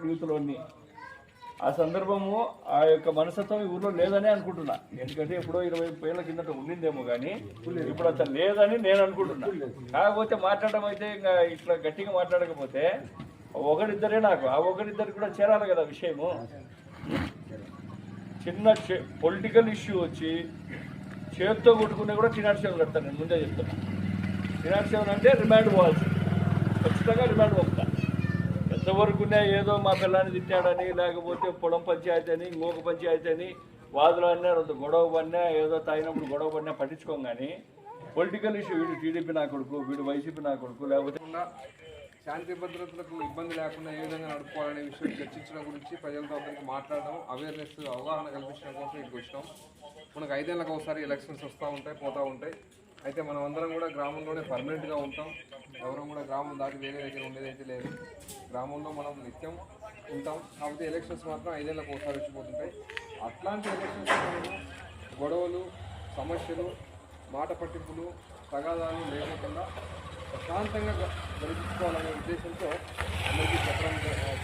యూత్లోని ఆ సందర్భము ఆ యొక్క మనస్తత్వం ఊర్లో లేదని అనుకుంటున్నా. ఎందుకంటే ఎప్పుడో 20 ఏళ్ల కిందట ఉండిందేమో కానీ ఇప్పుడు అసలు లేదని నేను అనుకుంటున్నా. కాకపోతే మాట్లాడడం అయితే ఇంకా ఇట్లా గట్టిగా మాట్లాడకపోతే ఒకరిద్దరే నాకు ఆ ఒకరిద్దరికి కూడా చేరాలి కదా విషయము. చిన్న పొలిటికల్ ఇష్యూ వచ్చి చేతితో కొట్టుకునే కూడా ఫినాన్షియల్ కడతాను. నేను ముందే చెప్తాను. ఫినాన్షియల్ అంటే రిమాండ్ పోవాల్సి, ఖచ్చితంగా రిమాండ్ పంపుతా. ఎంతవరకునే ఏదో మా పిల్లాన్ని తిట్టాడని, లేకపోతే పొలం పంచాయతీ అని, ఇంకొక పంచాయతీ అని వాదులు అన్నా, గొడవ పడినా, ఏదో తాగినప్పుడు గొడవ పడినా పట్టించుకోం. కానీ పొలిటికల్ ఇష్యూ వీడు టీడీపీ నా కొడుకు, వీడు వైసీపీ నా కొడుకు, లేకపోతే శాంతి భద్రతలకు ఇబ్బంది లేకుండా ఏ విధంగా నడుపుకోవాలనే విషయం చర్చించడం గురించి ప్రజలతో అందరికీ మాట్లాడడం, అవేర్నెస్ అవగాహన కల్పించడం కోసం ఇక్కడికి వచ్చినాం. మనకు 5 ఏళ్ళకి ఒకసారి ఎలక్షన్స్ వస్తూ ఉంటాయి, పోతూ ఉంటాయి. అయితే మనం అందరం కూడా గ్రామంలోనే పర్మనెంట్గా ఉంటాం. ఎవరు కూడా గ్రామం దాటి వేరే దగ్గర ఉండేదైతే లేదు. గ్రామంలో మనం నిత్యం ఉంటాం. కాకపోతే ఎలక్షన్స్ మాత్రం 5 ఏళ్ళకి ఒకసారి వచ్చిపోతుంటాయి. అట్లాంటి ఎలక్షన్స్ గొడవలు, సమస్యలు, మాట పట్టింపులు, తగాదాలు లేకుండా ప్రశాంతంగా గడిపించుకోవాలనే ఉద్దేశంతో అందరికీ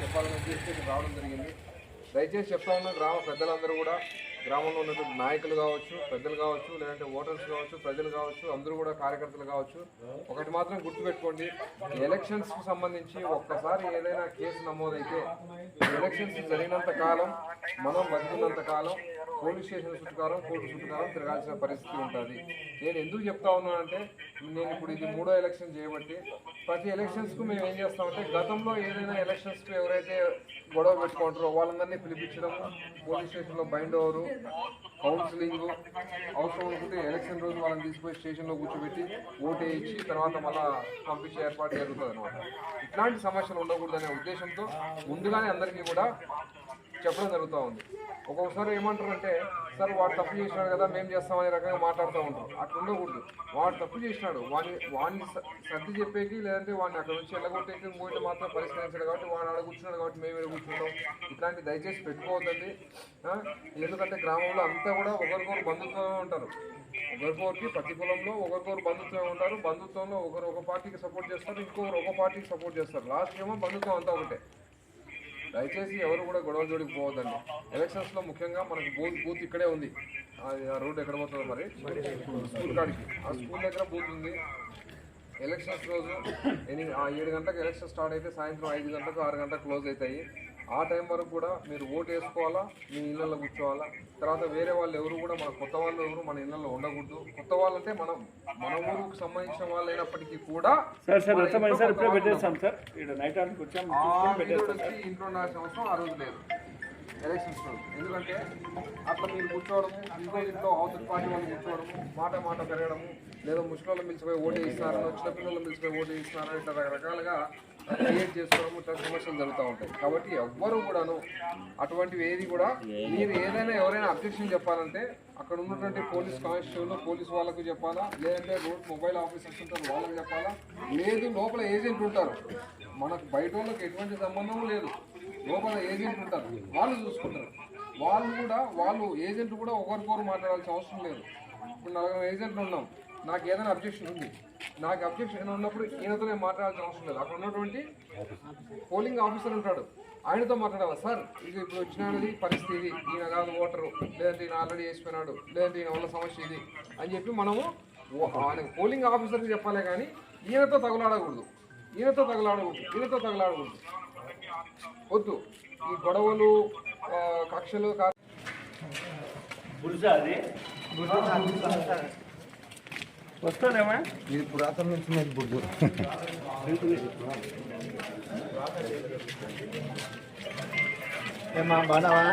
చెప్పాలనే ఉద్దేశంతో రావడం జరిగింది. దయచేసి చెప్తా ఉన్న గ్రామ పెద్దలందరూ కూడా, గ్రామంలో ఉన్నటువంటి నాయకులు కావచ్చు, పెద్దలు కావచ్చు, లేదంటే ఓటర్స్ కావచ్చు, ప్రజలు కావచ్చు, అందరూ కూడా కార్యకర్తలు కావచ్చు, ఒకటి మాత్రం గుర్తుపెట్టుకోండి. ఎలక్షన్స్కి సంబంధించి ఒక్కసారి ఏదైనా కేసు నమోదైతే ఎలక్షన్స్ జరిగినంత కాలం, మనం బతికినంత కాలం పోలీస్ స్టేషన్ చుట్టుకారం, కోర్టు చుట్టుకారం తిరగాల్సిన పరిస్థితి ఉంటుంది. నేను ఎందుకు చెప్తా ఉన్నానంటే, నేను ఇప్పుడు ఇది 3వ ఎలక్షన్ చేయబట్టి ప్రతి ఎలక్షన్స్కు మేము ఏం చేస్తామంటే, గతంలో ఏదైనా ఎలక్షన్స్కు ఎవరైతే గొడవ పెట్టుకుంటారో వాళ్ళందరినీ పిలిపించడం, పోలీస్ స్టేషన్లో బైండ్ ఓవరు, కౌన్సిలింగ్, అవసరం అనుకుంటే ఎలక్షన్ రోజు వాళ్ళని తీసుకుపోయి స్టేషన్లో కూర్చోబెట్టి ఓటు వేయించి తర్వాత మళ్ళీ పంపించే ఏర్పాటు జరుగుతుంది అనమాట. ఇట్లాంటి సమస్యలు ఉండకూడదనే ఉద్దేశంతో ముందుగానే అందరికీ కూడా చెప్పడం జరుగుతూ ఉంది. ఒక్కొక్కసారి ఏమంటారంటే, సార్ వాడు తప్పు చేసినాడు కదా మేము చేస్తామనే రకంగా మాట్లాడుతూ ఉంటారు. అట్లా ఉండకూడదు. వాడు తప్పు చేసినాడు, వాడిని సర్ది చెప్పేకి, లేదంటే వాడిని అక్కడ నుంచి ఎల్లగొట్టేకి పోయిన మాత్రం పరిష్కరించాడు కాబట్టి వాడు ఆడ కూర్చున్నాడు కాబట్టి మేము ఇక్కడ కూర్చుంటాం. ఇట్లాంటి దయచేసి పెట్టుకోవద్దండి. ఎందుకంటే గ్రామంలో అంతా కూడా ఒకరికొకరు బంధుత్వమే ఉంటారు. ఒకరికొకరికి ప్రతి కులంలో ఒకరికొకరు బంధుత్వమే ఉంటారు. బంధుత్వంలో ఒకరు ఒక పార్టీకి సపోర్ట్ చేస్తారు, ఇంకొకరు ఒక పార్టీకి సపోర్ట్ చేస్తారు. లాస్ట్ ఏమో బంధుత్వం అంతా ఒకటే. దయచేసి ఎవరు కూడా గొడవ జోడికి పోవద్దండి. ఎలక్షన్స్లో ముఖ్యంగా మనకు బూత్ ఇక్కడే ఉంది. ఆ రోడ్డు ఎక్కడ పోతుందో మరి స్కూల్ కాడికి, ఆ స్కూల్ దగ్గర బూత్ ఉంది. ఎలక్షన్స్ రోజు 7 గంటలకు ఎలక్షన్ స్టార్ట్ అయితే సాయంత్రం 5 గంటలకు 6 గంటలకు క్లోజ్ అవుతాయి. ఆ టైం వరకు కూడా మీరు ఓటు వేసుకోవాలా, మీ ఇళ్ళల్లో కూర్చోవాలా. తర్వాత వేరే వాళ్ళు ఎవరు కూడా, మన కొత్త వాళ్ళు ఎవరు మన ఇళ్ళల్లో ఉండకూడదు. కొత్త వాళ్ళు అంటే మన ఊరుకు సంబంధించిన వాళ్ళు అయినప్పటికీ కూడా ఇంట్లో ఉండాల్సిన అవసరం ఆ రోజు లేదు ఎలక్షన్స్ రోజు. ఎందుకంటే అట్లా మీరు కూర్చోవడము, ఇంట్లో అవతల పార్టీ వాళ్ళు కూర్చోవడము, మాట పెరగడము, లేదా ముసలిళ్ళు పిలిచిపోయి ఓటు వేయిస్తున్నారని, చిన్నపిల్లలు పిలిచిపోయి ఓటు వేయిస్తున్నారని ఇట్లా రకరకాలుగా క్రియేట్ చేసుకోవడము, ఇట్లా సమస్యలు జరుగుతూ ఉంటాయి. కాబట్టి ఎవ్వరూ కూడాను అటువంటివి ఏది కూడా, మీరు ఏదైనా ఎవరైనా అబ్జెక్షన్ చెప్పాలంటే అక్కడ ఉన్నటువంటి పోలీస్ కానిస్టేబుల్ పోలీసు వాళ్ళకు చెప్పాలా, లేదంటే మొబైల్ ఆఫీసర్స్ ఉంటారు వాళ్ళకి చెప్పాలా, లేదు లోపల ఏజెంట్ ఉంటారు. మనకు బయట వాళ్ళకి ఎటువంటి సంబంధం లేదు. లోపల ఏజెంట్ ఉంటారు, వాళ్ళు చూసుకుంటారు. వాళ్ళు ఏజెంట్ కూడా ఒకరికొకరు మాట్లాడాల్సిన అవసరం లేదు. ఇప్పుడు 4 ఏజెంట్లు ఉన్నాం, నాకు ఏదైనా అబ్జెక్షన్ ఉంది, నాకు అబ్జెక్షన్ ఉన్నప్పుడు ఈయనతో నేను మాట్లాడాల్సిన అవసరం లేదు. అక్కడ ఉన్నటువంటి పోలింగ్ ఆఫీసర్ ఉంటాడు, ఆయనతో మాట్లాడాలి. సార్ ఇది ఇప్పుడు వచ్చినది పరిస్థితి ఇది, ఈయన కాదు ఓటరు, లేదంటే ఈయన ఆల్రెడీ వేసిపోయినాడు, లేదంటే ఈయన వల్ల సమస్య ఇది అని చెప్పి మనము ఆయన పోలింగ్ ఆఫీసర్కి చెప్పాలి. కానీ ఈయనతో తగులాడకూడదు. వద్దు. ఈ గొడవలు, కక్షలు వస్తానేమా ఇది పురాతన నుంచి నేను బుద్ధు ఏమా బాగున్నావా?